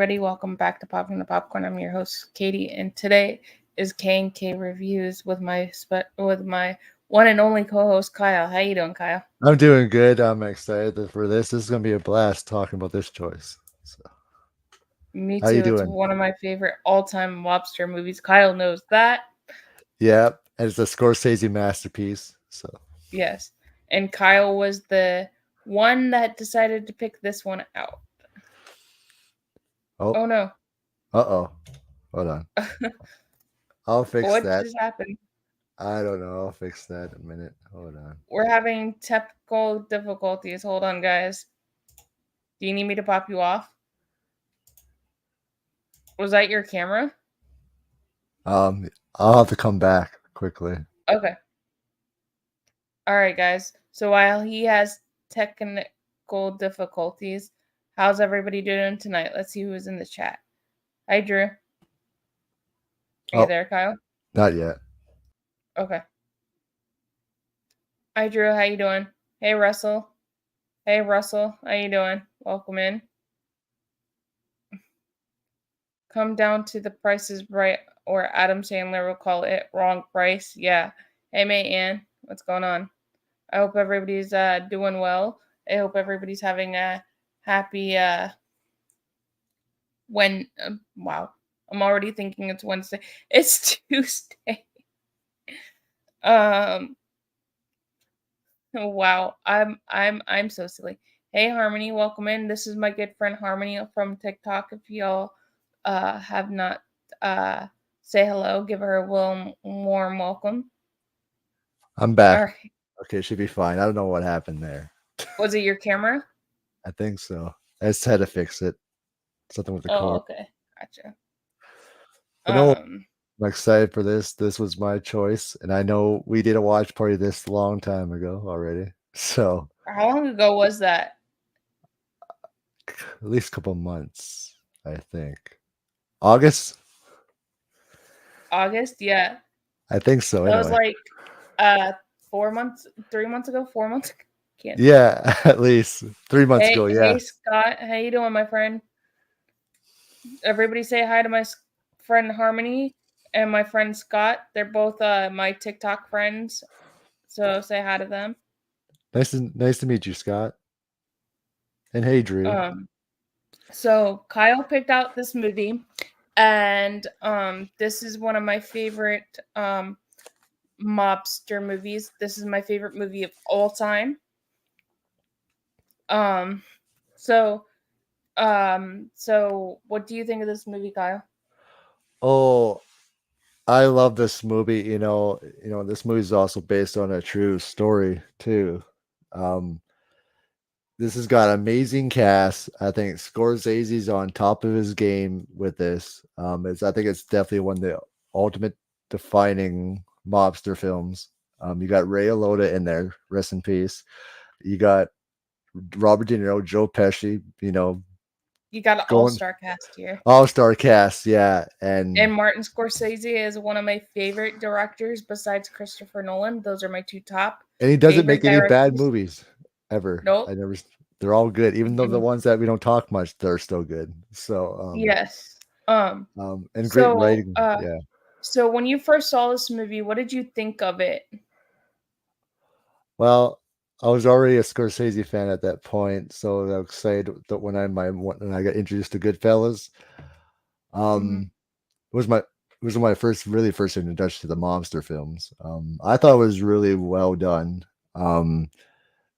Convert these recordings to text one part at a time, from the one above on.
everybody. Welcome back to Popping the Popcorn. I'm your host, Katie, and today is K&K Reviews with my one and only co-host, Kyle. How you doing, Kyle? I'm doing good. I'm excited for this. This is gonna be a blast talking about this choice. So, Me how you too. It's doing? one of my favorite all-time lobster movies. Kyle knows that. Yeah, and it's a Scorsese masterpiece. So, Yes. And Kyle was the one that decided to pick this one out. oh, Oh no. oh, hold on. I'll fix What that. just happened? I don't know. I'll fix that in a minute. Hold on. We're having technical difficulties. Hold on, guys. Do you need me to pop you off? Was that your camera? I'll have to come back quickly. Okay. All right, guys. So while he has technical difficulties, how's everybody doing tonight? Let's see who's in the chat. Hi, Drew. Are you Oh, there, Kyle? not yet. Okay. Hi, Drew. How you doing? Hey, Russell. Hey, Russell. How you doing? Welcome in. Come down to the Price is Right, or Adam Sandler will call it wrong price. Yeah. Hey, May Ann. What's going on? I hope everybody's doing well. I hope everybody's having a happy wow. I'm already thinking it's Wednesday. It's Tuesday. Um wow. I'm so silly. Hey Harmony, welcome in. This is my good friend Harmony from TikTok. If y'all have not say hello, give her a warm welcome. I'm All back. right. Okay, should be fine. I don't know what happened there. Was it your camera? I think so. I just had to fix it. Something with the Oh, cord. okay. Gotcha. But no, Um I'm excited for this. This was my choice, and I know we did a watch party this long time ago already. So how long ago was that? at least a couple months, I think. August? August? Yeah. I think so. That was Anyway, like 4 months, 3 months ago, 4 months ago. Can't. yeah, at least 3 months Hey, ago. hey Yeah, Scott, how you doing, my friend? Everybody say hi to my friend Harmony and my friend Scott. They're both my TikTok friends, so say hi to them. nice to meet you, Scott. And hey, Drew. Um, so Kyle picked out this movie, and this is one of my favorite mobster movies. This is my favorite movie of all time. Um, so so what do you think of this movie, Kyle? Oh, I love this movie. This movie is also based on a true story too. Um, this has got amazing cast. I think Scorsese's on top of his game with this. I think it's definitely one of the ultimate defining mobster films. You got Ray Liotta in there, rest in peace. You got Robert De Niro, Joe Pesci. You got an Going all-star cast here. all-star cast, yeah, and And Martin Scorsese is one of my favorite directors besides Christopher Nolan. Those are my two top he doesn't favorite make any bad directors. movies ever. Nope. They're all good, even though the Mm-mm. ones that we don't talk much, they're still good. So, Yes. and great So writing, yeah. so when you first saw this movie, what did you think of it? Well, I was already a Scorsese fan at that point, so I was excited that when I got introduced to Goodfellas, Mm-hmm. it was my it was my first introduction to the monster films. I thought it was really well done. Um,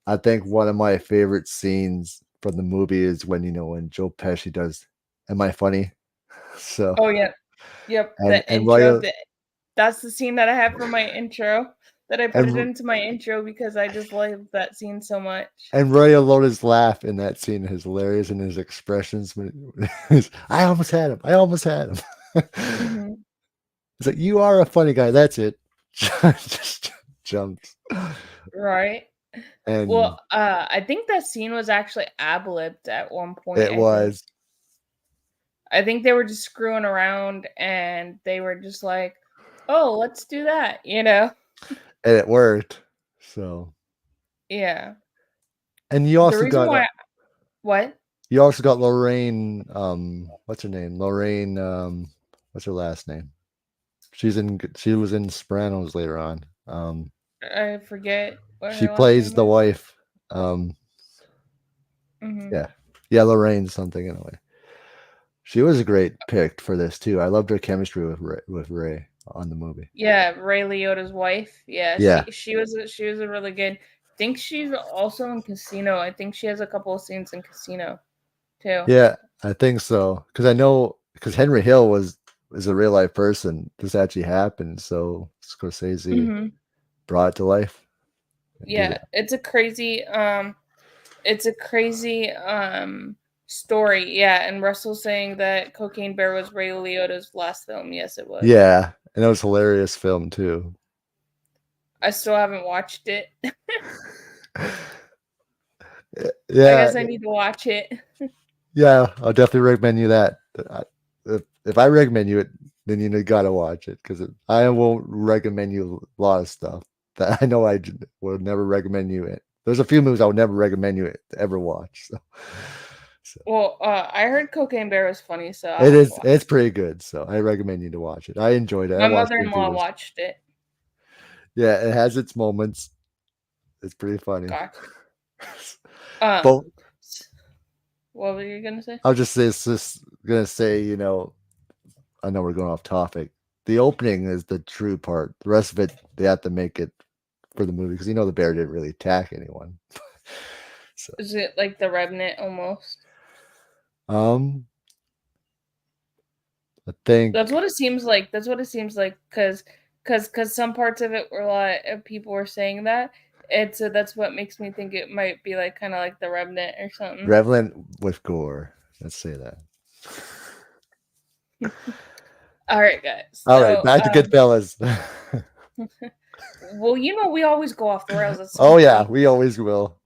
I think one of my favorite scenes from the movie is when Joe Pesci does "Am I funny?" So Oh yeah. Yep. and The and intro. Royal That's the scene that I have for my intro. That I put it and into my intro because I just love that scene so much. and Royal Loda's laugh in that scene is hilarious, and his expressions when I almost had him. I almost had him. Mm-hmm. It's like you are a funny guy. That's it. Just jumps. Right. Well, And I think that scene was actually ad-libbed at one point. it was I think they were just screwing around, and they were just like, "Oh, let's do that," you know? and it worked. So Yeah. and you The also reason got why what? You also got Lorraine. What's her name? Lorraine. What's her last name? She was in Sopranos later on. I forget what She her last plays name the is. wife. Um, Hmm. yeah, yeah, Lorraine something in a way. She was a great pick for this too. I loved her chemistry with Ray on the movie. Yeah, Ray Liotta's wife. Yeah, Yeah, she was a really good. Think she's also in Casino. I think she has a couple of scenes in Casino too. yeah, I think so. Because I know because Henry Hill is a real life person. This actually happened, so Scorsese Hmm. brought it to life and did Yeah, it. it's a crazy story. Yeah, and Russell saying that Cocaine Bear was Ray Liotta's last film. Yes, it was. Yeah, and it was a hilarious film too. I still haven't watched it. I Yeah, guess I need to watch it. yeah, I'll definitely recommend you that. If I recommend you it, then you gotta watch it because I won't recommend you a lot of stuff that I know would never recommend you it. There's a few movies I would never recommend you to ever watch. So Well, I heard Cocaine Bear was funny, so I'll have to watch it's it. pretty good. So I recommend you to watch it. I enjoyed it. I My watched it in mother-in-law theaters. watched it. Yeah, it has its moments. It's pretty funny. Gotcha. But S- what were you gonna say? I'll just gonna say, I know we're going off topic. The opening is the true part. The rest of it, they have to make it for the movie because the bear didn't really attack anyone. So, Is it like the Revenant almost? um, I think That's what it seems like. That's what it seems like. Cause some parts of it were like people were saying that. It's that's what makes me think it might be like kind of like the Revenant or something. Revenant with gore. Let's say that. All right, guys. All right, So, back to Goodfellas. well, we always go off the rails at some Oh yeah, point. we always will.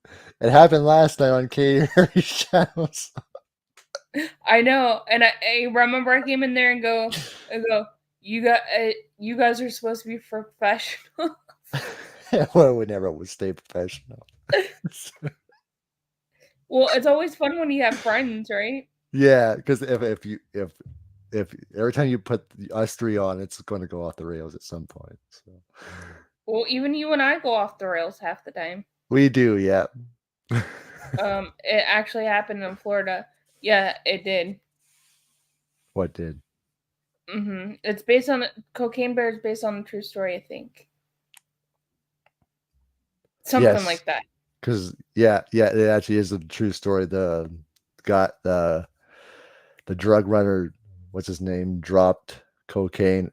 It happened last night on K&K channels. I know, and I remember I came in there and go, you guys are supposed to be professional. Well, we never would stay professional. Well, it's always fun when you have friends, right? Yeah, because if every time you put us three on, it's going to go off the rails at some point. So Well, even you and I go off the rails half the time. we do, yeah. It actually happened in Florida. Yeah, it did. What did? It's based on Cocaine Bear is based on a true story, I think. Something Yes, like that. because yeah, it actually is a true story. Got the drug runner, what's his name, dropped cocaine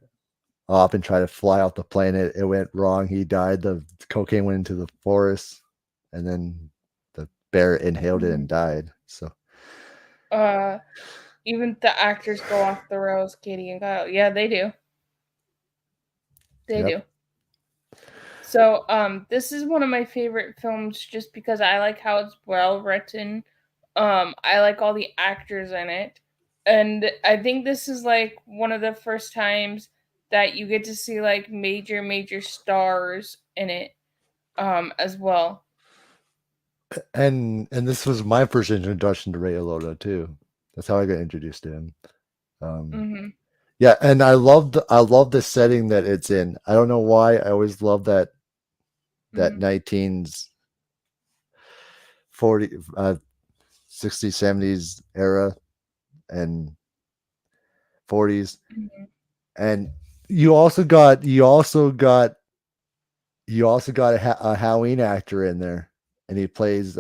off and tried to fly off the plane. It went wrong. He died. The cocaine went into the forest, and then the bear inhaled it and Mhm. died. So Uh, Even the actors go off the rails, Katie and Kyle. Yeah, they do. They yep. do. So, this is one of my favorite films just because I like how it's well written. I like all the actors in it. And I think this is like one of the first times that you get to see like major stars in it as well. And this was my first introduction to Ray Liotta too. That's how I got introduced to him. Um, Mhm. yeah, and I love the setting that it's in. I don't know why. I always love that Mhm. 1940 60s 70s era and 40s. Mhm. And you also got a Halloween actor in there, and he plays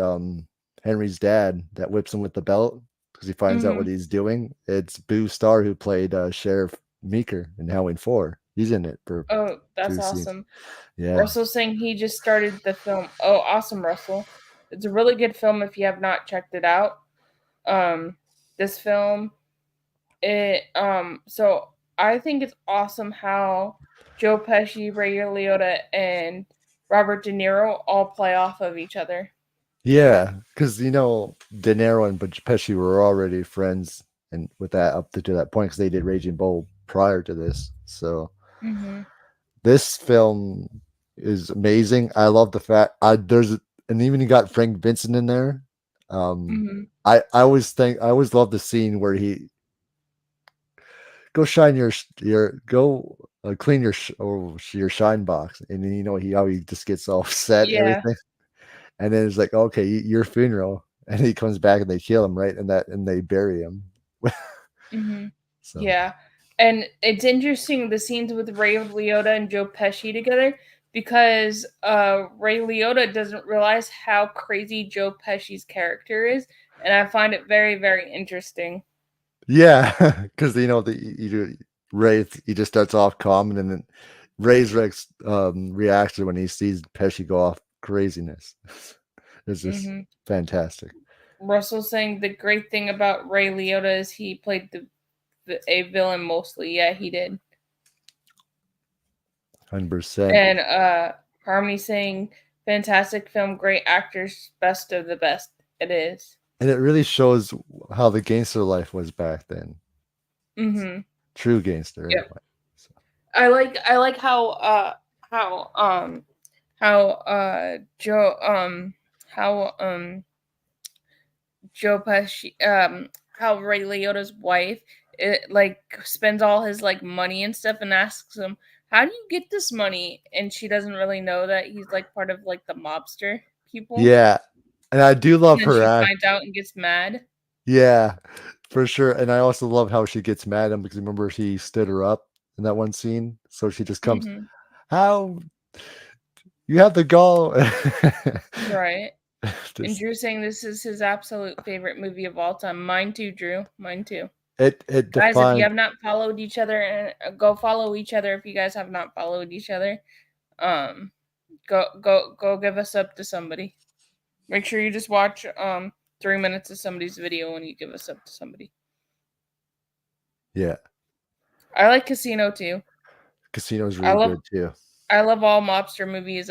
Henry's dad that whips him with the belt because he finds out what Mhm. he's doing. It's Boo Starr who played Sheriff Meeker in Halloween 4. He's in it for Oh, that's two scenes. awesome. Yeah. Russell saying he just started the film. Oh, awesome, Russell. It's a really good film if you have not checked it out. Um, this film, so I think it's awesome how Joe Pesci, Ray Liotta, and Robert De Niro all play off of each other. Yeah, because De Niro and Pesci were already friends, and with that up to that point, because they did Raging Bull prior to this. So Hmm. this film is amazing. I love the fact and even you got Frank Vincent in there. Mhm. I always love the scene where he go shine your go clean your shine box, and then how he just gets all set and Yeah. everything, and then it's like, okay, your funeral, and he comes back and they kill him, right, and they bury him. Mhm. So Yeah. And it's interesting the scenes with Ray Liotta and Joe Pesci together because Ray Liotta doesn't realize how crazy Joe Pesci's character is, and I find it very, very interesting. yeah, because Ray, he just starts off calm, and then Ray's reaction when he sees Pesci go off craziness is just Mhm. fantastic. Russell saying the great thing about Ray Liotta is he played a villain mostly. Yeah, he did. 100%. And Harmony saying fantastic film, great actors, best of the best. It is. And it really shows how the gangster life was back then. Mhm. True gangster Yep. anyway. So, I like how how Joe how Joe Pesci how Ray Liotta's wife like spends all his like money and stuff and asks him, "How do you get this money?" And she doesn't really know that he's like part of like the mobster people. yeah, and I do And love then her she act. finds out and gets mad. Yeah, for sure. And I also love how she gets mad at him because remember he stood her up in that one scene. So she just comes, Mhm. how you have the gall. Right. And Just Drew saying this is his absolute favorite movie of all time. Mine too, Drew. Mine too. it Guys, if you defined. have not followed each other, go follow each other. If you guys have not followed each other, um, go give us up to somebody. Make sure you just watch 3 minutes of somebody's video when you give us up to somebody. Yeah, I like Casino too. Casino's I really love good too. I love all mobster movies.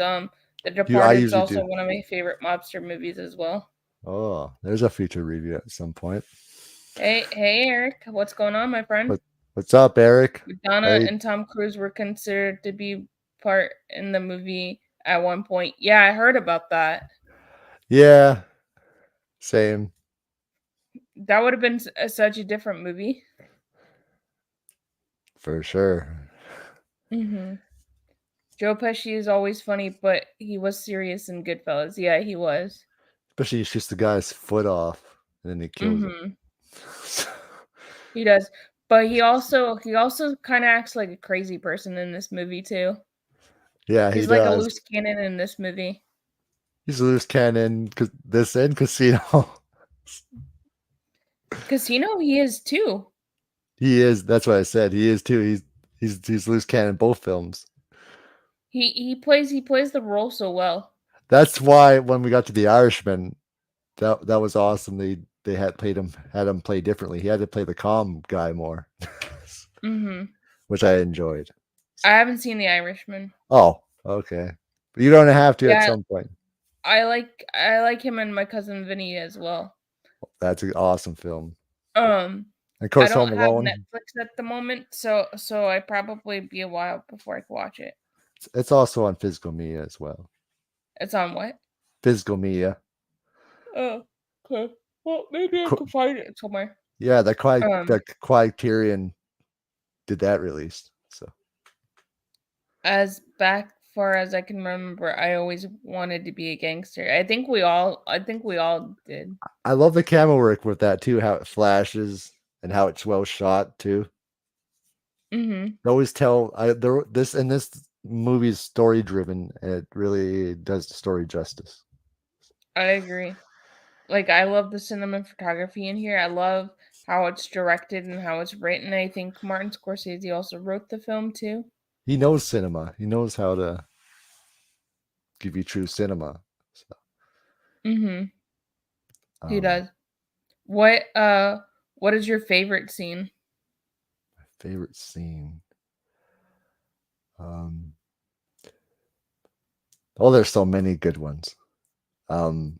The I Departed's usually also do. one of my favorite mobster movies as well. Oh, there's a future review at some point. Hey Eric, what's going on, my friend? What what's up, Eric? Madonna Hey, and Tom Cruise were considered to be part in the movie at one point. Yeah, I heard about that. yeah, same That would have been such a different movie. for sure. Mhm. Joe Pesci is always funny, but he was serious in Goodfellas. Yeah, he was. Especially he shoots the guy's foot off and then he kills him. Mhm. He does. But he also kind of acts like a crazy person in this movie too. Yeah, he He's like a does. loose cannon in this movie. He's a loose cannon because this and Casino. Casino, he is too. He is. That's what I said. He is too. He's loose cannon in both films. He plays the role so well. That's why when we got to The Irishman, that was awesome. They had him play differently. He had to play the calm guy more, Mhm. which I enjoyed. I haven't seen The Irishman. Oh, okay. But you don't have to at Yeah, some point. I like him and My Cousin Vinny as well. That's an awesome film. Um, And of I course, don't Home have Alone. Netflix at the moment, so I probably be a while before I can watch it. It's also on physical media as well. It's on what? Physical media. Oh, okay. Well, maybe I Qu- can find it somewhere. Yeah, Um, the Criterion did that release. So as back far as I can remember, I always wanted to be a gangster. I think we all did. I love the camera work with that too, how it flashes and how it's well shot too. Mhm. They always tell this movie is story driven and it really does the story justice. I agree. Like I love the cinematography in here. I love how it's directed and how it's written. I think Martin Scorsese also wrote the film too. He knows cinema. He knows how to give you true cinema. So, Mhm. He um, does. What is your favorite scene? favorite scene. Um, oh, there's so many good ones. Um,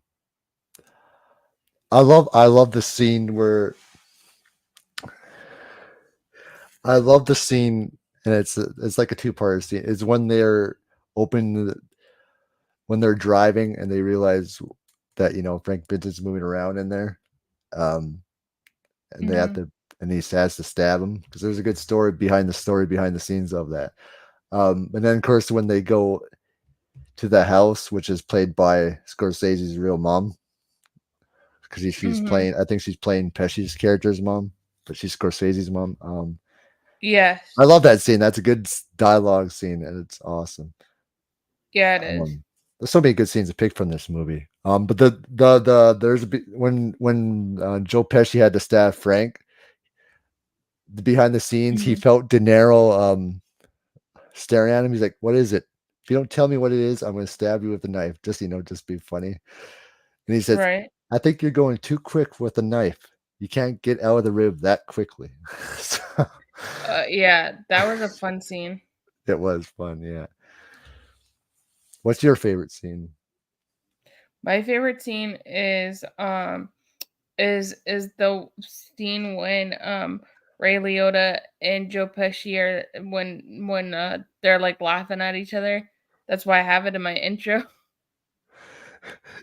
I love the scene where I love the scene, and it's like a two-part scene. It's when they're open when they're driving and they realize that, Frank Vincent's moving around in there. Um, and they have Mhm. to and he has to stab him because there's a good story behind the scenes of that. And then of course when they go to the house, which is played by Scorsese's real mom, because she's Mhm. playing. I think she's playing Pesci's character's mom, but she's Scorsese's mom. I Yes. love that scene. That's a good dialogue scene, and it's awesome. Yeah, it is. There's so many good scenes to pick from this movie. But there's when Joe Pesci had to stab Frank, behind the scenes, he Mhm. felt De Niro staring at him. He's like, "What is it? If you don't tell me what it is, I'm going to stab you with a knife." Just be funny. And he says, Right. "I think you're going too quick with the knife. You can't get out of the rib that quickly." So, Yeah, that was a fun scene. it was fun. Yeah. What's your favorite scene? My favorite scene is the scene when Ray Liotta and Joe Pesci are when they're like laughing at each other. That's why I have it in my intro.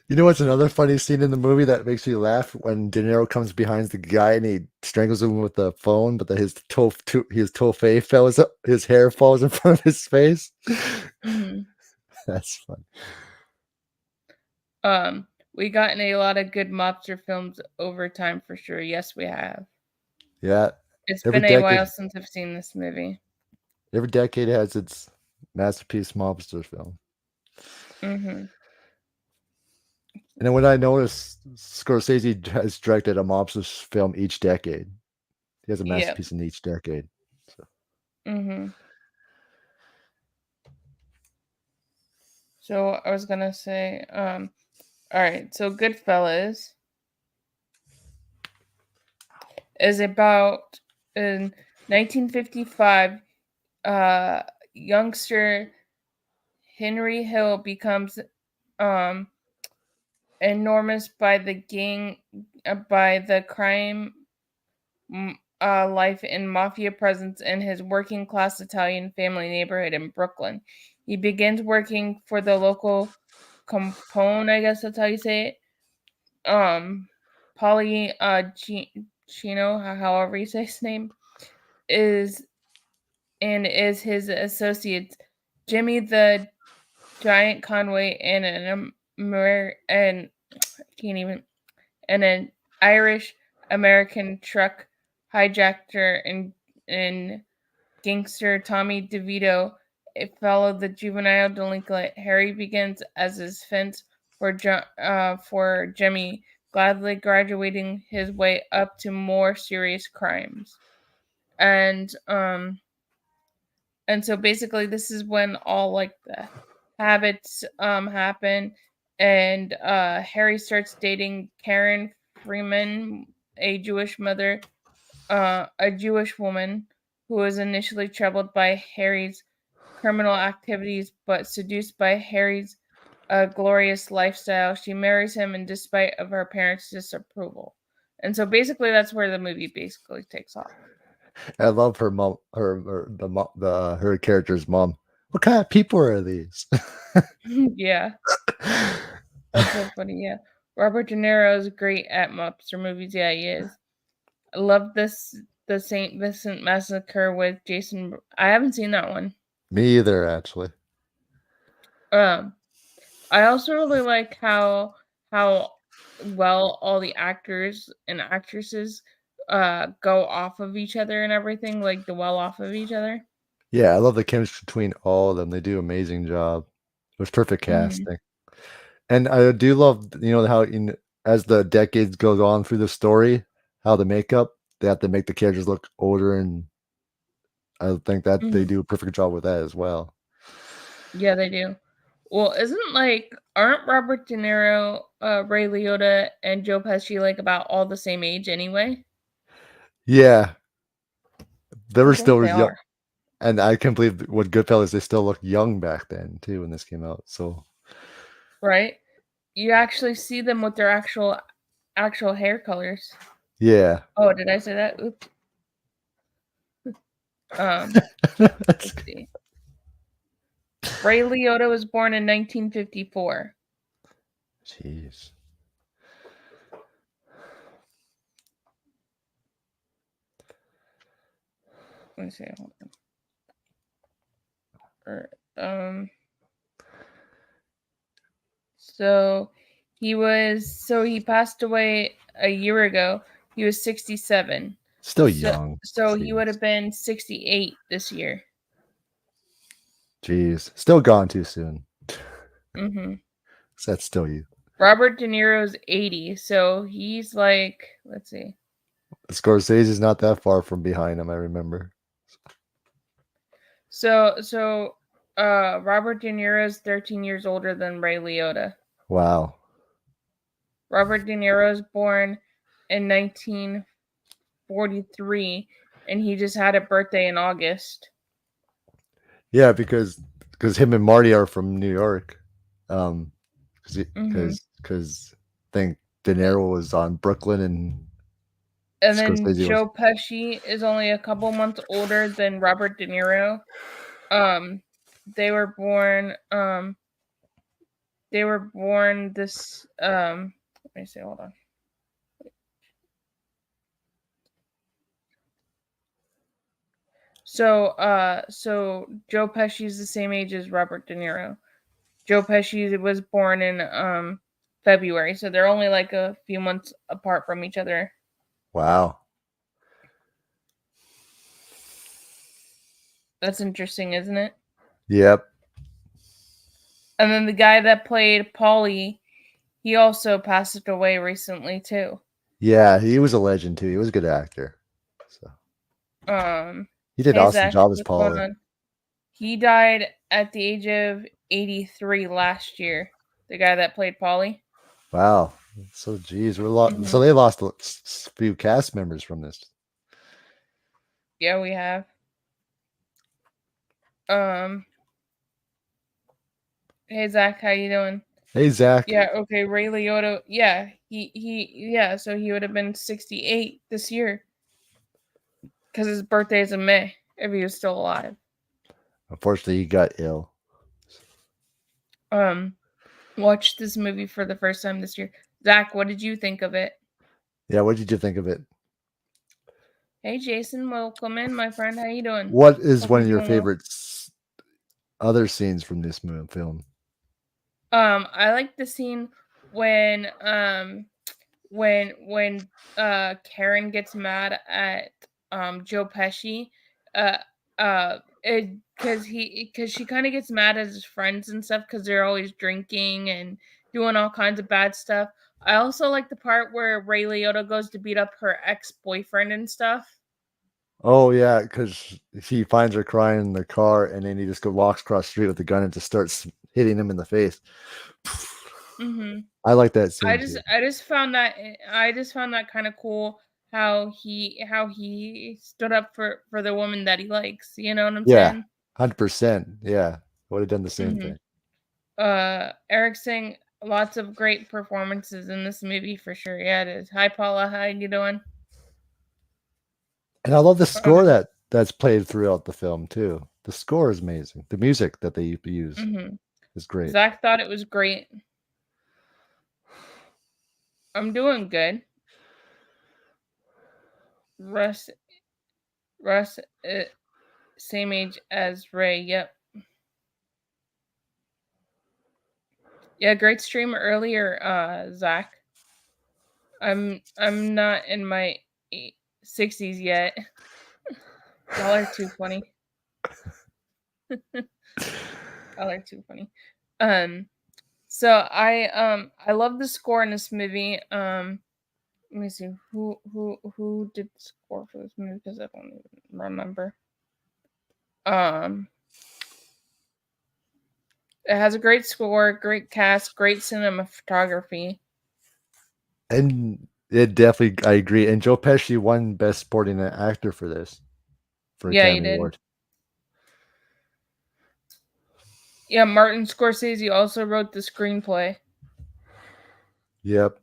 You know what's another funny scene in the movie that makes me laugh when De Niro comes behind the guy and he strangles him with the phone, but his toupee falls up, his hair falls in front of his face. Mhm. That's fun. We gotten a lot of good mobster films over time for sure. Yes, we have. Yeah, It's every been a while decade, since I've seen this movie. every decade has its masterpiece mobster film. Mhm. And then when I noticed Scorsese has directed a mobster film each decade, he has a Yep. masterpiece in each decade. So, Mhm. So I was gonna say, all right. So Goodfellas is about in 1955. Uh, Youngster Henry Hill becomes um enormous by the gang, by the crime, life and mafia presence in his working class Italian family neighborhood in Brooklyn. He begins working for the local Compone, I guess that's how you say it. Polly Chino, however you say his name, is is his associates Jimmy the Giant Conway and and can't even and an Irish American truck hijacker and gangster Tommy DeVito. It followed the juvenile delinquent Harry begins as his fence for Jimmy, gladly graduating his way up to more serious crimes. And and so basically this is when all like the habits happen, and Harry starts dating Karen Freeman, a Jewish mother, a Jewish woman who was initially troubled by Harry's criminal activities but seduced by Harry's glorious lifestyle. She marries him in despite of her parents' disapproval. And so basically that's where the movie basically takes off. I love her mom, her character's mom. What kind of people are these? Yeah, that's so funny. Yeah. Robert De Niro is great at mobster movies. Yeah, he is. I love the Saint Vincent Massacre with Jason. I haven't seen that one. Me either, actually. Um, I also really like how well all the actors and actresses go off of each other and everything, like the well off of each other. Yeah, I love the chemistry between all of them. They do an amazing job. It was perfect Mhm. casting. And I do love, how as the decades goes on through the story, how the makeup, they have to make the characters look older, and I think that they Mhm. do a perfect job with that as well. Yeah, they do. Well, isn't like aren't Robert De Niro, Ray Liotta, and Joe Pesci like about all the same age anyway? Yeah, they I were think still they young, are, and I can't believe what Goodfellas, they still look young back then too when this came out. So right? You actually see them with their actual hair colors. yeah, Oh, did I say that? Oops. Um, that's let's good. see. Ray Liotta was born in 1954. Jeez. Let me see. Hold on. So he passed away a year ago. He was 67. Still So young. so he would Jeez. have been 68 this year. Jeez. Still gone too soon. Mhm. So that's still you. Robert De Niro's 80, so he's like, let's see. Scorsese's not that far from behind him, I remember. So Robert De Niro's 13 years older than Ray Liotta. Wow. Robert De Niro was born in 1943 and he just had a birthday in August. Yeah, because him and Marty are from New York. Um, Mhm. because I think De Niro was on Brooklyn and And then Scorsese was. Joe Pesci is only a couple months older than Robert De Niro. Um they were born this let me see, hold on. So Joe Pesci is the same age as Robert De Niro. Joe Pesci was born in February, so they're only like a few months apart from each other. Wow. That's interesting, isn't it? Yep. And then the guy that played Paulie, he also passed away recently too. Yeah, he was a legend too. He was a good actor. So Um, he did an hey awesome Zach, job as what's going Paulie. on? He died at the age of 83 last year. The guy that played Paulie. Wow. So geez, so Hmm. they lost a few cast members from this. Yeah, we have. Um, hey Zach, how you doing? Hey Zach. Yeah, okay, Ray Liotta. Yeah, yeah, so he would have been 68 this year because his birthday is in May if he was still alive. Unfortunately, he got ill. Um, Watched this movie for the first time this year. Zach, what did you think of it? Yeah, what did you think of it? Hey Jason, welcome in, my friend. How you doing? What is Hope one you're of your doing well. favorite other scenes from this film? I like the scene when Karen gets mad at Joe Pesci, uh because she kind of gets mad at his friends and stuff because they're always drinking and doing all kinds of bad stuff. I also like the part where Ray Liotta goes to beat up her ex-boyfriend and stuff. Oh yeah, because he finds her crying in the car, and then he just walks across the street with the gun and just starts hitting him in the face. Mm-hmm. I like that scene too. I just found that kind of cool how he stood up for the woman that he likes. You know what I'm Yeah, saying? 100%. Yeah, would have done the same Mm-hmm. thing. Eric Singh, lots of great performances in this movie for sure. Yeah, it is. Hi Paula, how you doing? And I love the score Um, that's played throughout the film too. The score is amazing. The music that they use mm-hmm. is great. Zach thought it was great. I'm doing good. Russ, Russ, same age as Ray. Yep. Yeah, great stream earlier, Zach. I'm not in my 60s yet. Y'all are too funny. Y'all are too funny. Um, so I love the score in this movie. Let me see who did the score for this movie because I don't even remember. Um, it has a great score, great cast, great cinematography. And it definitely, I agree. And Joe Pesci won Best Supporting Actor for this for Yeah, you Academy did. Award. Yeah, Martin Scorsese also wrote the screenplay. Yep.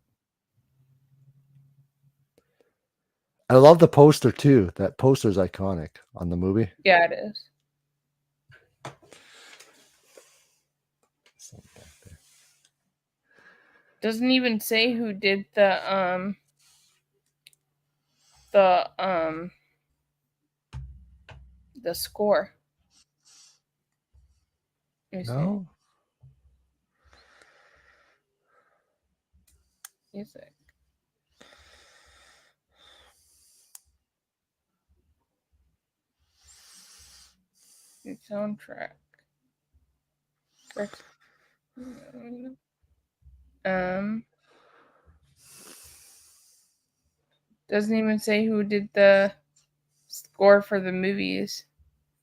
I love the poster too. That poster is iconic on the movie. Yeah, it is. Doesn't even say who did the The score. Let me see. No? Music. The soundtrack. Correct. Um, doesn't even say who did the score for the movies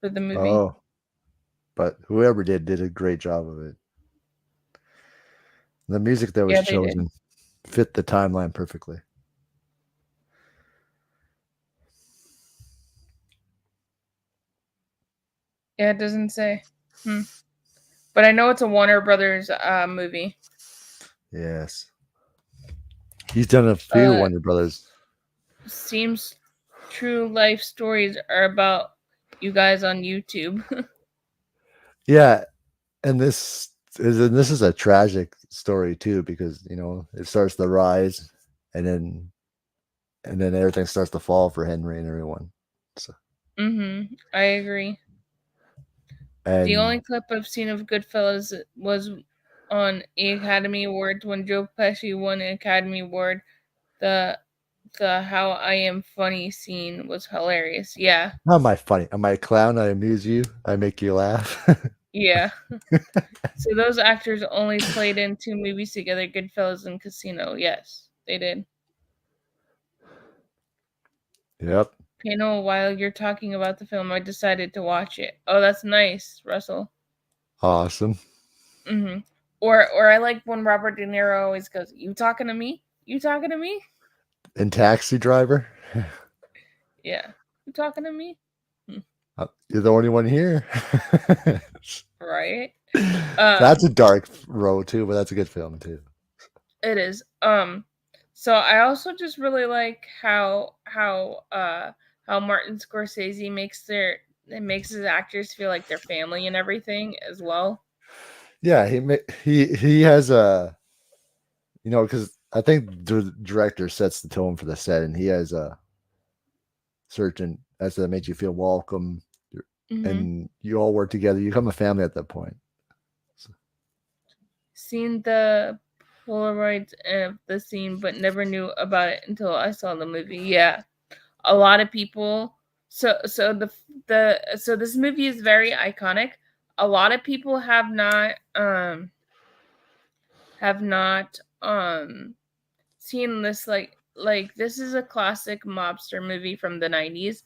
for the movie. Oh, but whoever did a great job of it. The music that was Yeah, they did. chosen fit the timeline perfectly. Yeah, it doesn't say. Hmm. But I know it's a Warner Brothers movie. Yes. He's done a few Uh, Warner Brothers. seems true life stories are about you guys on YouTube. Yeah, and this is a tragic story too because it starts to rise and then everything starts to fall for Henry and everyone. So, I agree. The and only clip I've seen of Goodfellas was on Academy Awards when Joe Pesci won an Academy Award. The the how I am funny scene was hilarious. Yeah. how am I funny? Am I a clown? I amuse you. I make you laugh. Yeah. So those actors only played in two movies together, Goodfellas and Casino. Yes, they did. Yep. Panel, while you're talking about the film, I decided to watch it. Oh, that's nice, Russell. Awesome. hmm or I like when Robert De Niro always goes, "You talking to me? You talking to me? And Taxi Driver. Yeah, you talking to me? Hmm, You're the only one here. right? That's a Um, dark road too, but that's a good film too. it is. So I also just really like how Martin Scorsese makes his actors feel like their family and everything as well. Yeah, he has a because I think the director sets the tone for the set, and he has a certain as that makes you feel welcome, Mm-hmm. and you all work together. You become a family at that point. So, Seen the Polaroids of the scene, but never knew about it until I saw the movie. Yeah, a lot of people. So this movie is very iconic. A lot of people have not seen this like this is a classic mobster movie from the 90s,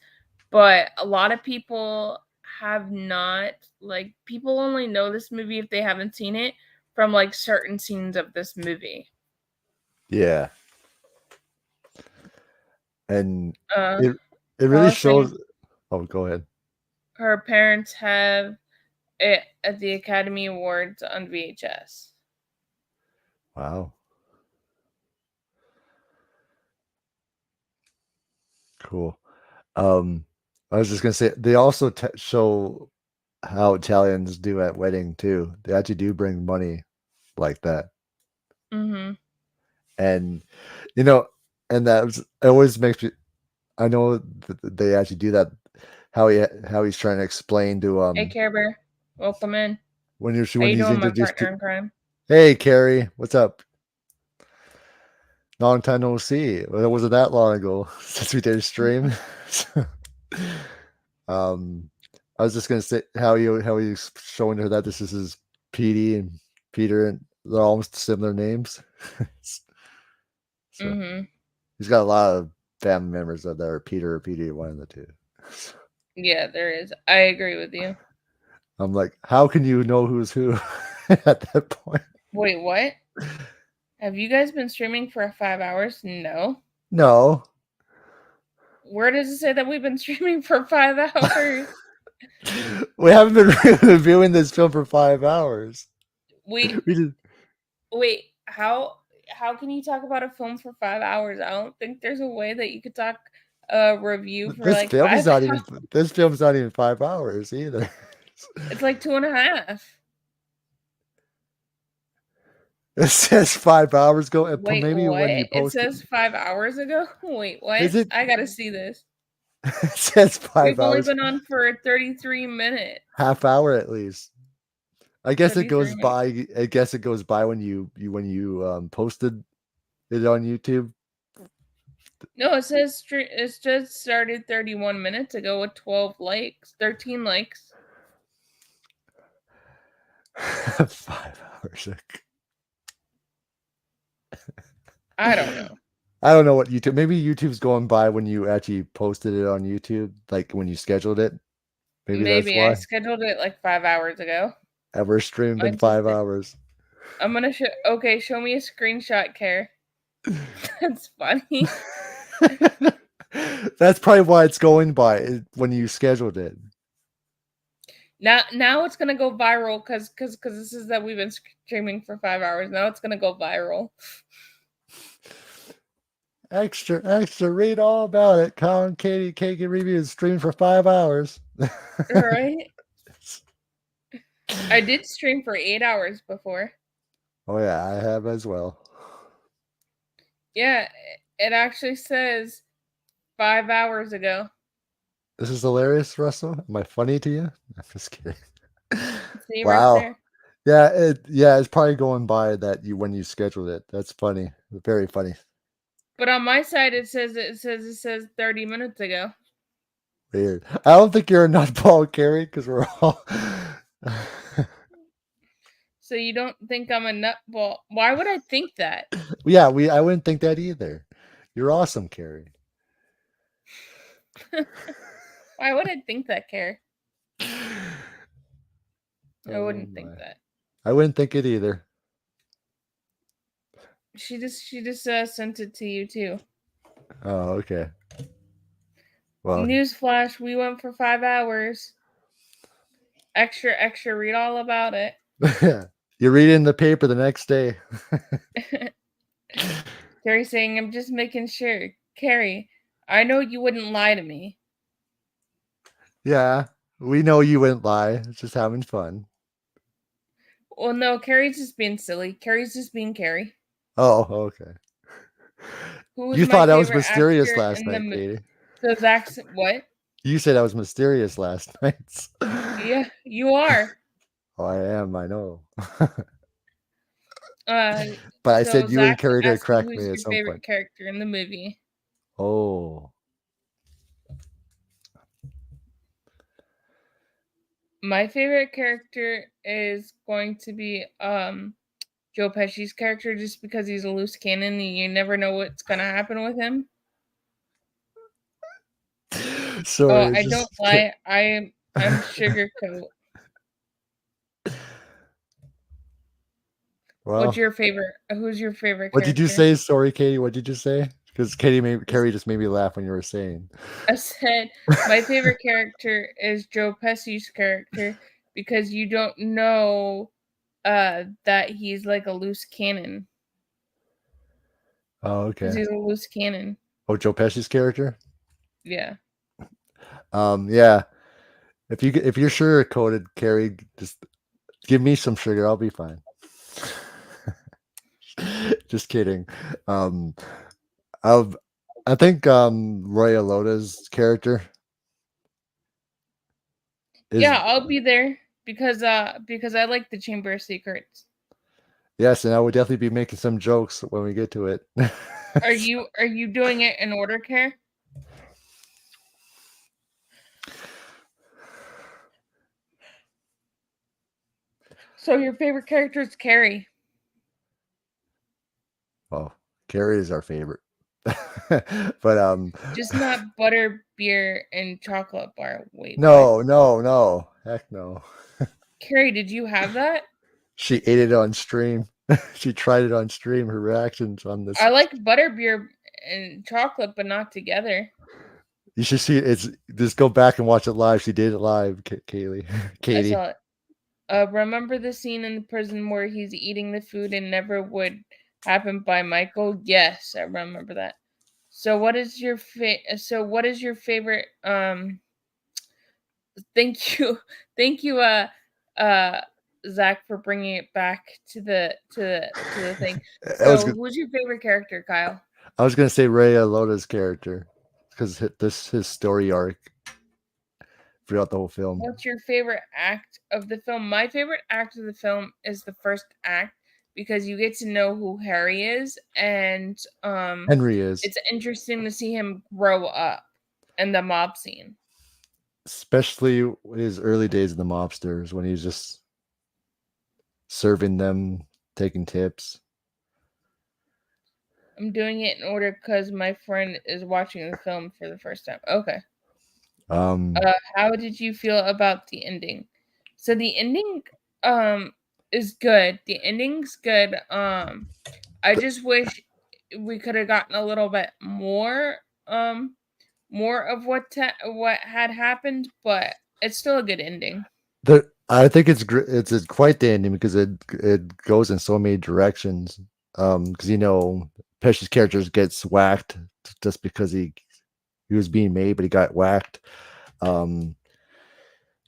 but a lot of people have not like people only know this movie if they haven't seen it from like certain scenes of this movie. yeah, and Uh it it I really was saying shows. Oh, go ahead. her parents have it at the Academy Awards on VHS. Wow, cool. Um, I was just gonna say they also show how Italians do at wedding too. They actually do bring money like that, Mhm. and you know, and it always makes me. I know that they actually do that. How he's trying to explain to Hey Care Bear, welcome in. How when you he's doing, my introduced partner to. in crime? Hey, Carrie, what's up? Long time no see. Well, it wasn't that long ago since we did a stream. um, I was just gonna say how he's showing her that this is his PD and Peter, and they're almost similar names. So Mhm. he's got a lot of family members that are Peter or Petey, one of the two. Yeah, there is. I agree with you. I'm like, how can you know who's who at that point? Wait, what? Have you guys been streaming for 5 hours? No. No, Where does it say that we've been streaming for 5 hours? we haven't been reviewing this film for 5 hours. We We just wait. How can you talk about a film for 5 hours? I don't think there's a way that you could talk a review for this like film is five not hours. even this film's not even 5 hours either. It's like 2.5. It says 5 hours ago, and Wait, maybe when what? you It post it, says 5 hours ago? Wait, what? is it? I gotta see this. It says We've 5 only hours, been on for 33 minutes. half hour at least. I guess it 33 goes minutes. by. I guess it goes by when you posted it on YouTube. No, it says it just started 31 minutes ago with 12 likes, 13 likes. 5 hours. I don't know. I don't know what YouTube. Maybe YouTube's going by when you actually posted it on YouTube, like when you scheduled it. Maybe that's Maybe I why. scheduled it like 5 hours ago. Ever streamed in Mine just 5 hours. I'm gonna show. Okay, show me a screenshot, Care. That's funny. That's probably why it's going by when you scheduled it. Now it's gonna go viral because this is that we've been streaming for 5 hours. Now it's gonna go viral. Extra, read all about it. K&K Reviews streamed for 5 hours. Right? I did stream for 8 hours before. Oh yeah, I have as well. Yeah, it actually says 5 hours ago. This is hilarious, Russell. Am I funny to you? I'm just kidding. See right Wow. there. Yeah, it's probably going by that you when you scheduled it. That's funny. Very funny. But on my side it says 30 minutes ago. Weird. I don't think you're a nutball, Carrie, because we're all So you don't think I'm a nutball? Why would I think that? yeah, I wouldn't think that either. You're awesome, Carrie. Why would I think that, Care? I Oh wouldn't think my. that. I wouldn't think it either. She just sent it to you too. Oh, okay. Well, Newsflash: we went for 5 hours. Extra, read all about it. you read it in the paper the next day. Carrie saying, "I'm just making sure." Carrie, I know you wouldn't lie to me. Yeah, we know you wouldn't lie. It's just having fun. Well, no, Carrie's just being silly. Carrie's just being Carrie. Oh, okay. Who was You my thought I was favorite mysterious actor last in the night, movie? Katie. So Zach's what? You said I was mysterious last night. Yeah, you are. Oh, I am. I know. Uh, But I so said you and Zach Carrie to asked me correct who's me at your some point. favorite character in the movie. Oh, My favorite character is going to be Joe Pesci's character, just because he's a loose cannon and you never know what's gonna happen with him. Oh, sorry. I don't Just lie. I'm sugarcoat. well. Who's your favorite What did you character? say? Sorry, Katie. What did you say? Because Carrie just made me laugh when you were saying. I said my favorite character is Joe Pesci's character because you don't know that he's like a loose cannon. Oh, Because okay. he's a loose cannon. Oh, Joe Pesci's character. Yeah. Yeah. If you're sugar coated, Carrie, just give me some sugar. I'll be fine. Just kidding. Um, I've, I think Roy Alota's character is Yeah, I'll be there because I like the Chamber of Secrets. yes, and I would definitely be making some jokes when we get to it. Are you doing it in order, Care? So your favorite character is Carrie. Well, Carrie is our favorite. But Just not butter, beer, and chocolate bar. Wait, what? no. Heck no. Carrie, did you have that? She ate it on stream. She tried it on stream. Her reactions on this. I like butter, beer, and chocolate, but not together. You should see it. It's just go back and watch it live. She did it live, Kaylee. I Katie. saw it. Remember the scene in the prison where he's eating the food and never would happen by Michael? Yes, I remember that. So what is your favorite thank you thank you uh Zach for bringing it back to the thing. I was So who's your favorite character, Kyle? I was gonna say Ray Lota's character because his story arc throughout the whole film. What's your favorite act of the film? My favorite act of the film is the first act because you get to know who Harry is, and Henry is, it's interesting to see him grow up in the mob scene. especially his early days in the mobsters when he's just serving them, taking tips. I'm doing it in order because my friend is watching the film for the first time. Okay. How did you feel about the ending? So the ending is good. The ending's good. I just wish we could have gotten a little bit more of what had happened, but it's still a good ending. I think it's quite the ending because it goes in so many directions. Because Pesci's character gets whacked just because he was being made, but he got whacked. Um,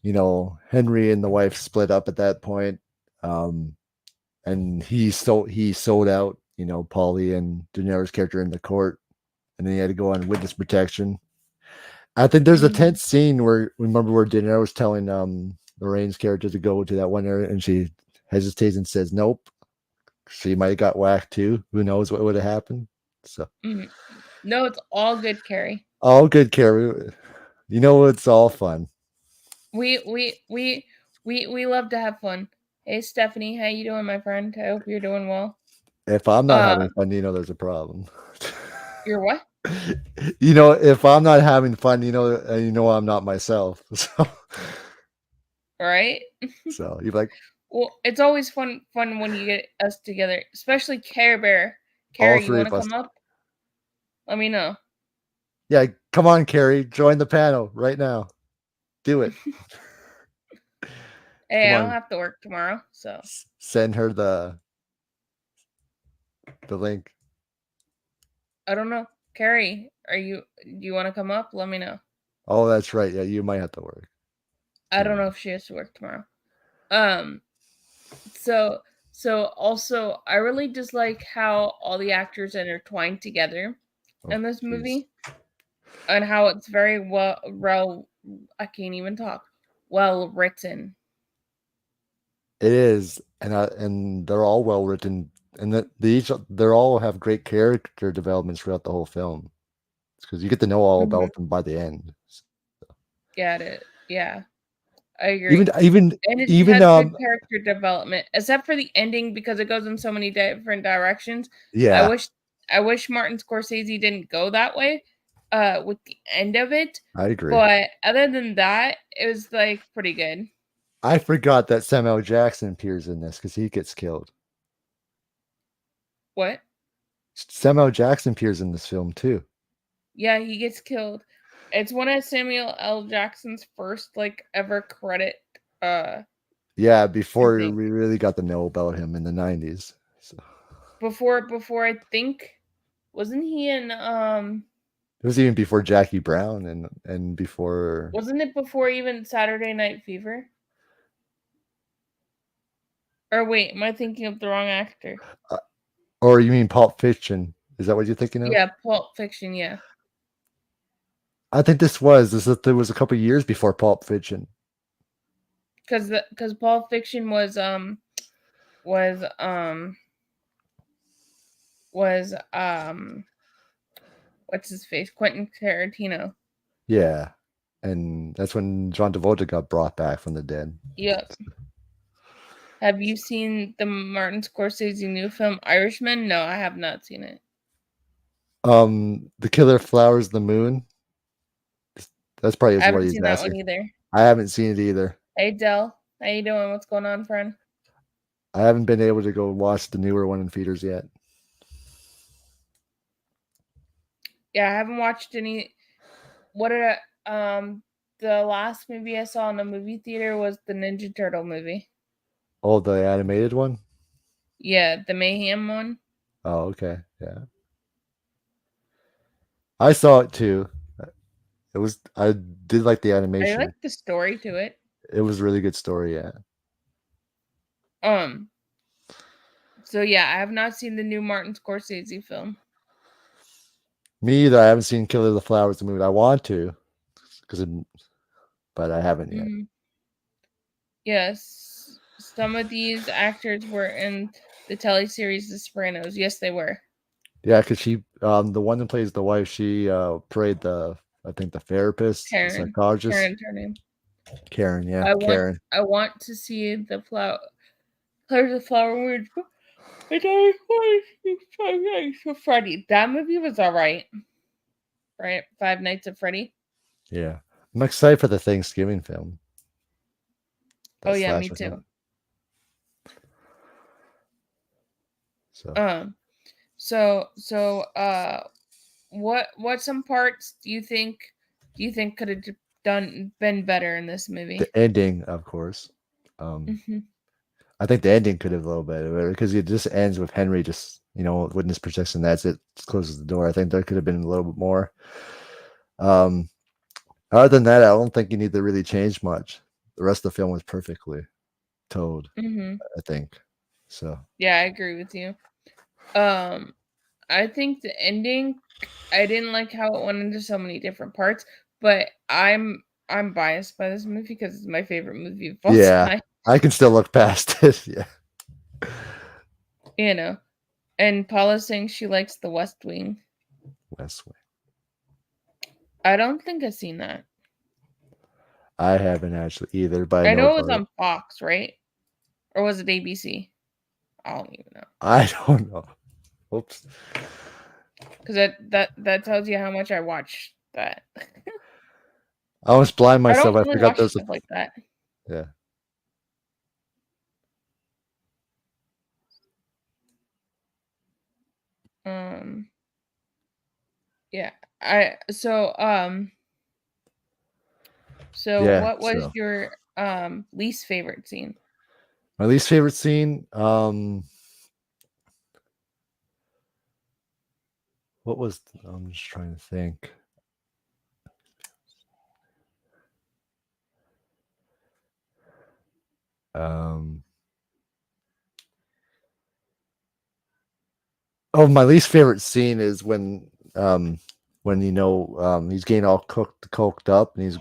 Henry and the wife split up at that point. And he sold out, Paulie and Daenerys' character in the court, and then he had to go on witness protection. I think there's a Mhm. tense scene where Daenerys was telling Lorraine's character to go to that one area, and she hesitates and says nope. She might have got whacked too. Who knows what would have happened? So Mhm. No, it's all good, Carrie. all good, Carrie. It's all fun. We we we we love to have fun. Hey Stephanie, how you doing, my friend? I hope you're doing well. If I'm not Uh, having fun, there's a problem. you're what? If I'm not having fun, I'm not myself. All right. So you're like Well, it's always fun when you get us together, especially Care Bear. all Carrie, you three want of to us. come up? Let me know. Yeah, come on, Carrie, join the panel right now. Do it. Hey, Come I don't on, have to work tomorrow, so send her the link. I don't know. Carrie, do you want to come up? Let me know. Oh, that's right. Yeah, you might have to work. I don't know if she has to work tomorrow. Um, so also I really dislike how all the actors intertwined together Oh, in this jeez. movie and how it's very well I can't even talk. Well written. It is, and they're all well written, and they're all have great character developments throughout the whole film. Because you get to know all Mhm. about them by the end. Got it. Yeah. I Even agree. even And it even has good character development, except for the ending because it goes in so many different directions. I yeah, wish I wish Martin Scorsese didn't go that way with the end of it, I agree. but other than that, it was like pretty good. I forgot that Samuel Jackson appears in this because he gets killed. What? Samuel Jackson appears in this film too. Yeah, he gets killed. It's one of Samuel L. Jackson's first like ever credit Yeah, I before think. we really got to know about him in the 90s. So Before I think wasn't he in it was even before Jackie Brown and before. wasn't it before even Saturday Night Fever? Or wait, am I thinking of the wrong actor? uh, or you mean Pulp Fiction? Is that what you're thinking of? Yeah, Pulp Fiction, yeah. I think there was a couple years before Pulp Fiction. Cuz Pulp Fiction was was what's his face? Quentin Tarantino. Yeah, and that's when John Travolta got brought back from the dead. Yep. Have you seen the Martin Scorsese new film Irishman? No, I have not seen it. The Killer Flowers the Moon. That's probably I is what haven't he's seen that one asking. either. I haven't seen it either. Hey Dell, how you doing? What's going on, friend? I haven't been able to go watch the newer one in theaters yet. Yeah, I haven't watched any. What did the last movie I saw in the movie theater was the Ninja Turtle movie. Oh, the animated one? Yeah, the Mayhem one. Oh, okay. Yeah. I saw it too. I did like the I like animation. the story to it. It was a really good story, yeah. Um, so yeah, I have not seen the new Martin Scorsese film. Me either. I haven't seen Killer of the Flowers, the movie. I want to, because, but I haven't yet. Mhm. Yes, some of these actors were in the teleseries The Sopranos. Yes, they were. Yeah, because the one that plays the wife, she played I think the therapist, the Karen. psychologist, Karen is her name. Karen. Yeah, I want Karen. I want to see the flower Colors of Flower Moon. I don't want to see Five Nights at Freddy. That movie was alright. Right? Five Nights at Freddy. Yeah, I'm excited for the Thanksgiving film, Oh that yeah, me slasher film. too. So Um so what some parts do you think could have done been better in this the movie? ending, of course. Um, Mhm. I think the ending could have a little bit better because it just ends with Henry just witness protection. That's it. Just closes the door. I think there could have been a little bit more. Um, Other than that, I don't think you need to really change much. The rest of the film was perfectly told, Mhm. I think. So Yeah, I agree with you. Um I think the ending, I didn't like how it went into so many different parts, but I'm biased by this movie because it's my favorite movie of all yeah, time, I can still look past it. Yeah, you know. And Paula's saying she likes The West Wing. West Wing. I don't think I've seen that. I haven't actually either, but I I know know it was about it. on Fox, right? Or was it ABC? I don't even know. I don't know. Oops. Because that tells you how much I watch that. I almost blind I myself. don't I really forgot watch there's a stuff like that. yeah. Um, yeah. So Yeah. what was So your least favorite scene? my least favorite scene. What was? I'm just trying to think. Um. Oh, my least favorite scene is when he's getting all coked up, and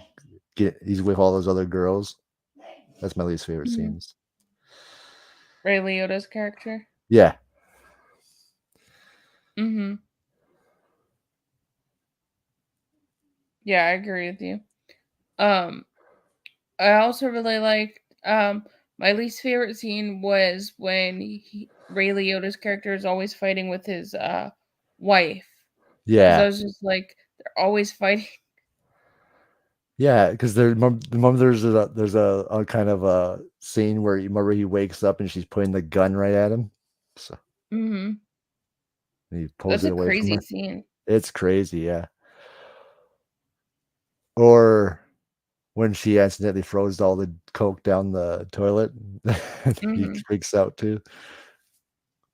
he's with all those other girls. That's my least favorite Mhm. scenes. Ray Liotta's character? Yeah, Mhm. Yeah, I agree with you. Um, I also really liked my least favorite scene was when Ray Liotta's character is always fighting with his wife. Because I yeah, was just like, they're always fighting. yeah. Because remember there's a kind of a scene where you remember he wakes up and she's putting the gun right at him, so Mhm. and he pulls That's it a away from crazy her. scene. It's crazy, yeah. Or when she accidentally throws all the coke down the toilet, he Mhm. freaks out too.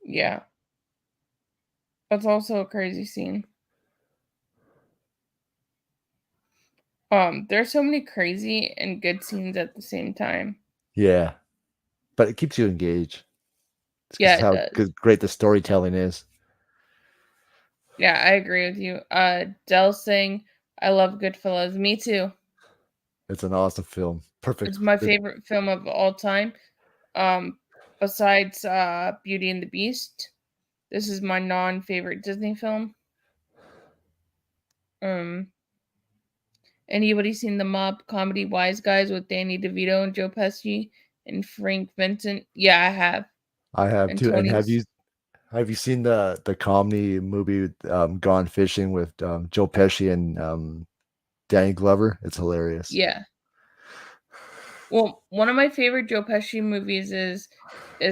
Yeah. That's also a crazy scene. There's so many crazy and good scenes at the same time. Yeah, but it keeps you engaged. It's Yeah, because it how does. great the storytelling is. Yeah, I agree with you. Dell saying, I love Goodfellas. Me too. It's an awesome film. Perfect. It's my favorite film of all time. Um, besides Beauty and the Beast. This is my non-favorite Disney film. Um, Anybody seen the mob comedy Wise Guys with Danny DeVito and Joe Pesci and Frank Vincent? Yeah, I have. I have And too. And Tony's. have you seen the comedy movie Gone Fishing with Joe Pesci and Danny Glover? It's hilarious. Yeah. Well, one of my favorite Joe Pesci movies is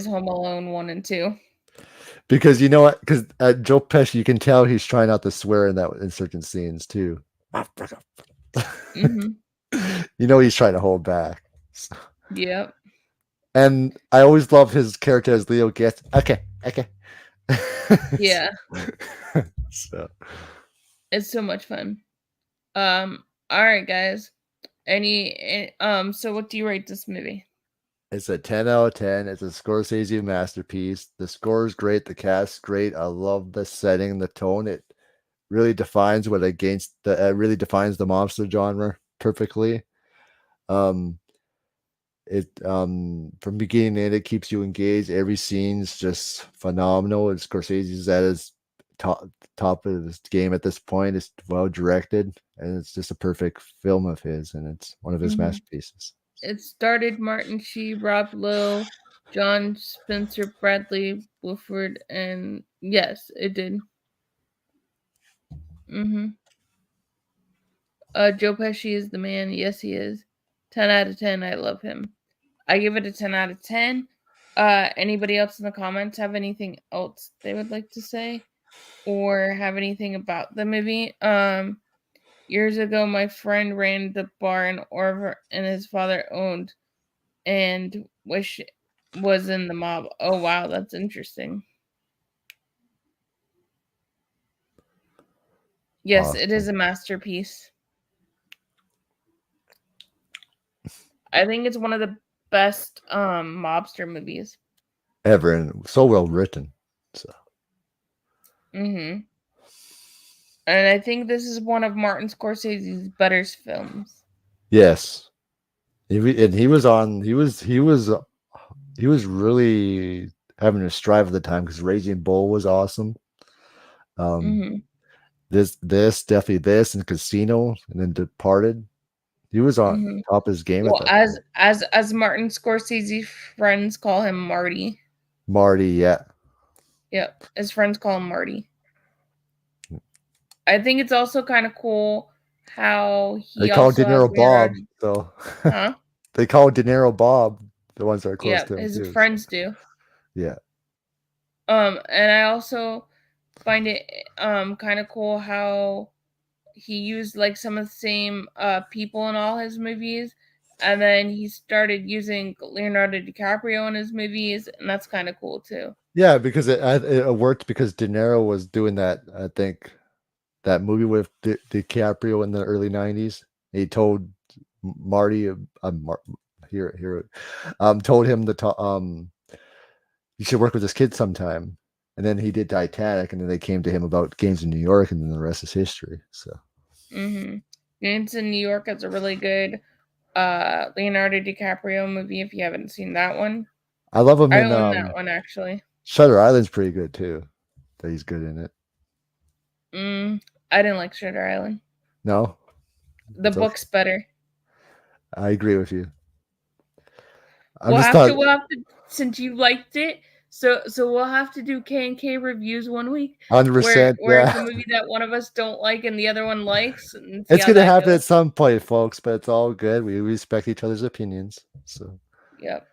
Home Alone 1 and 2. Because you know what? Because Joe Pesci, you can tell he's trying not to swear in certain scenes too. Mhm. He's trying to hold back. Yep. And I always love his character as Leo gets. Okay, okay. Yeah. So It's so much fun. All right, guys. So what do you rate this movie? it's a 10 out of 10. It's a Scorsese masterpiece. The score is great. The cast great. I love the setting, the tone. really defines what against the really defines the monster genre perfectly. Um, it from beginning to end, it keeps you engaged. Every scene's just phenomenal. It's Scorsese's at his top of his game at this point. It's well directed, and it's just a perfect film of his, and it's one of his Hmm. masterpieces. It started Martin Sheen, Rob Lowe, John Spencer, Bradley Wolford, and yes, it did. Mm-hmm. Joe Pesci is the man. Yes, he is. 10 out of 10. I love him. I give it a 10 out of 10. Anybody else in the comments have anything else they would like to say or have anything about the movie? Years ago, my friend ran the bar in Orver and his father owned and was in the mob. Oh, wow, that's interesting. Yes, it is Awesome. a masterpiece. I think it's one of the best mobster movies. Ever, and so well written. So Mm-hmm. And I think this is one of Martin Scorsese's better films. yes, and he was on. He was really having a strive at the time because Raging Bull was awesome. Um, Mm-hmm. this definitely this and Casino, and then Departed. He was on Mm-hmm. top of his game at Well, that as point. as as Martin Scorsese friends call him Marty. Marty, yeah, Yep, his friends call him Marty. I think it's also kind of cool how they he call De also has Niro Leonardo. Bob. So Huh? they call De Niro Bob. The ones that are close Yeah, to him his too. So friends do. yeah, And I also find it kind of cool how he used like some of the same people in all his movies, and then he started using Leonardo DiCaprio in his movies, and that's kind of cool too. yeah, because it worked because De Niro was doing that. I think that movie with DiCaprio in the early '90s. He told Marty, here, told him you should work with this kid sometime. And then he did Titanic, and then they came to him about Games in New York, and then the rest is history. So Mm-hmm. Gangs in New York is a really good Leonardo DiCaprio movie. If you haven't seen that one, I love him I in own that one actually. Shutter Island's pretty good too. That he's good in it. I didn't like Shutter Island. No, The it's okay. book's better. I agree with you. I'm We'll just have not to we'll have to since you liked it. So we'll have to do K&K reviews one week 100%. where it's Yeah, a movie that one of us don't like and the other one likes and see it's how gonna that happen goes. at some point, folks. But it's all good. We respect each other's opinions, so Yep.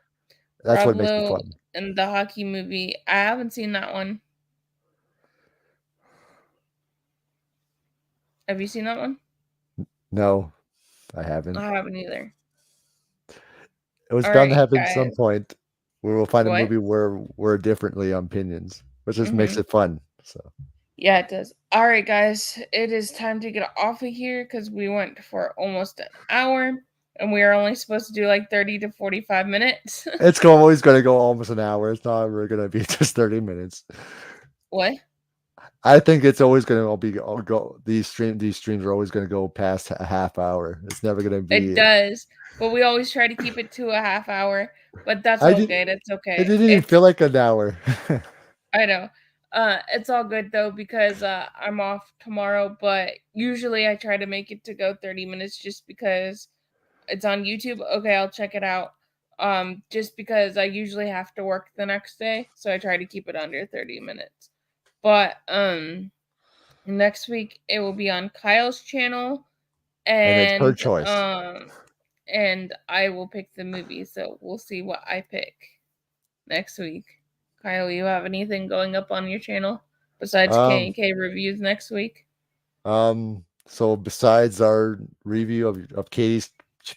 that's Rob what makes it Lowe fun. and the hockey movie. I haven't seen that one. Have you seen that one? No, I haven't. I haven't either. It was All bound to right, happen at some guys. point where we'll find a What? movie where we're differently on opinions, which just makes Mm-hmm. it fun. So Yeah, it does. All right, guys. It is time to get off of here because we went for almost an hour and we are only supposed to do like 30 to 45 minutes. always going to go almost an hour. It's not ever going to be just 30 minutes. What? I think it's always going to be go. These streams are always going to go past a half hour. It's never going to It be. does, but we always try to keep it to a half hour. But that's I did. okay. That's It okay. didn't even It's feel like an hour. I know. It's all good though because I'm off tomorrow. But usually I try to make it to go 30 minutes just because it's on YouTube. Okay, I'll check it out. Just because I usually have to work the next day, so I try to keep it under 30 minutes. But next week it will be on Kyle's channel, And it's her and choice. I will pick the movie. So we'll see what I pick next week. Kyle, you have anything going up on your channel besides Um. K&K reviews next week? So besides our review of Katie's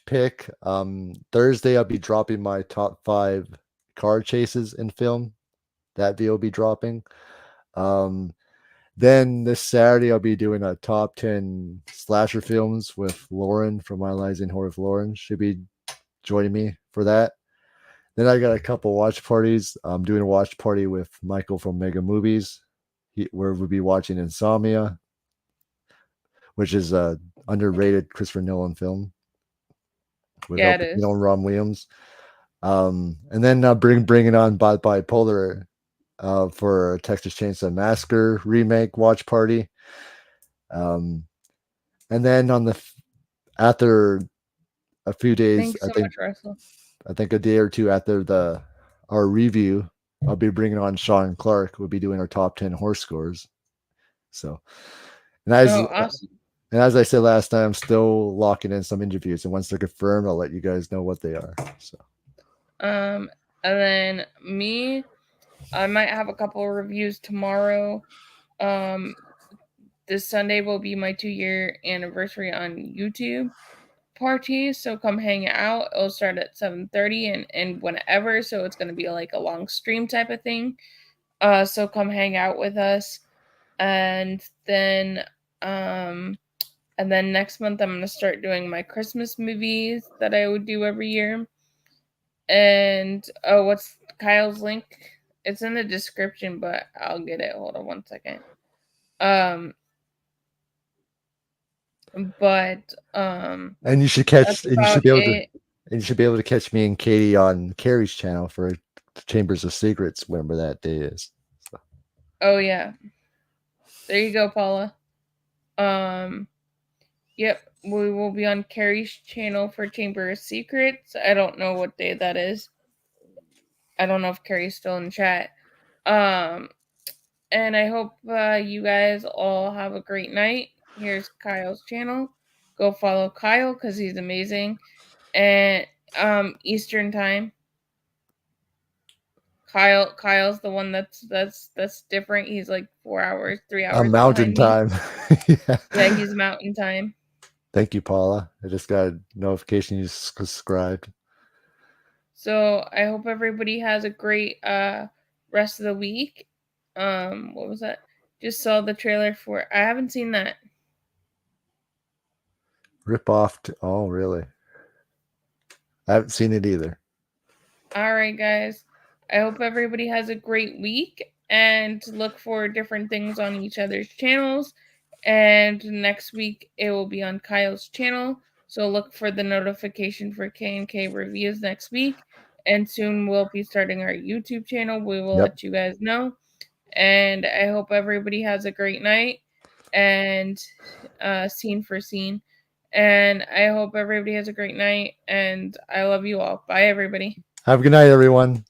pick, Thursday I'll be dropping my top 5 car chases in film. That video will be dropping. Um, then this Saturday I'll be doing a top 10 slasher films with Lauren from My Lies in Horror with Lauren. She'll be joining me for that. Then I got a couple watch parties. I'm doing a watch party with Michael from Mega Movies, where we'll be watching Insomnia. which is a underrated Christopher Nolan film with Yeah, Al it Pacino is. and Ron Williams. And then bringing on Bipolar for a Texas Chainsaw Massacre remake watch party. Um, and then after a few days, Thanks so much, Russell. I think a day or two after our review, I'll be bringing on Sean Clark. We'll be doing our top 10 horse scores. So, and as Oh, awesome. and as I said last time, I'm still locking in some interviews, and once they're confirmed, I'll let you guys know what they are. So, And then me, I might have a couple of reviews tomorrow. Um, this Sunday will be my 2-year anniversary on YouTube party, so come hang out. It'll start at 7:30 and whenever, so it's gonna be like a long stream type of thing. So come hang out with us, and then um, and then next month I'm gonna start doing my Christmas movies that I would do every year. And oh, what's Kyle's link? It's in the description, but I'll get it. Hold on one second. Um, but and you should that's catch, about it. and you should be able to catch me and Katie on Carrie's channel for Chambers of Secrets, whenever that day is. So. Oh yeah, there you go, Paula. Um, yep, we will be on Carrie's channel for Chamber of Secrets. I don't know what day that is. I don't know if Carrie's still in chat. Um, and I hope you guys all have a great night. Here's Kyle's channel. Go follow Kyle because he's amazing. And Eastern time. Kyle's the one that's different. He's like 4 hours, 3 hours Mountain behind me. time. Yeah. Yeah, he's Mountain time. Thank you, Paula. I just got a notification you subscribed. So I hope everybody has a great rest of the week. What was that? Just saw the trailer for. I haven't seen that. Rip off. Oh, really? I haven't seen it either. All right, guys. I hope everybody has a great week and look for different things on each other's channels. And next week it will be on Kyle's channel. So look for the notification for K&K Reviews next week. And soon we'll be starting our YouTube channel. We will Yep. let you guys know. And I hope everybody has a great night and scene for scene. And I hope everybody has a great night. And I love you all. Bye, everybody. Have a good night, everyone.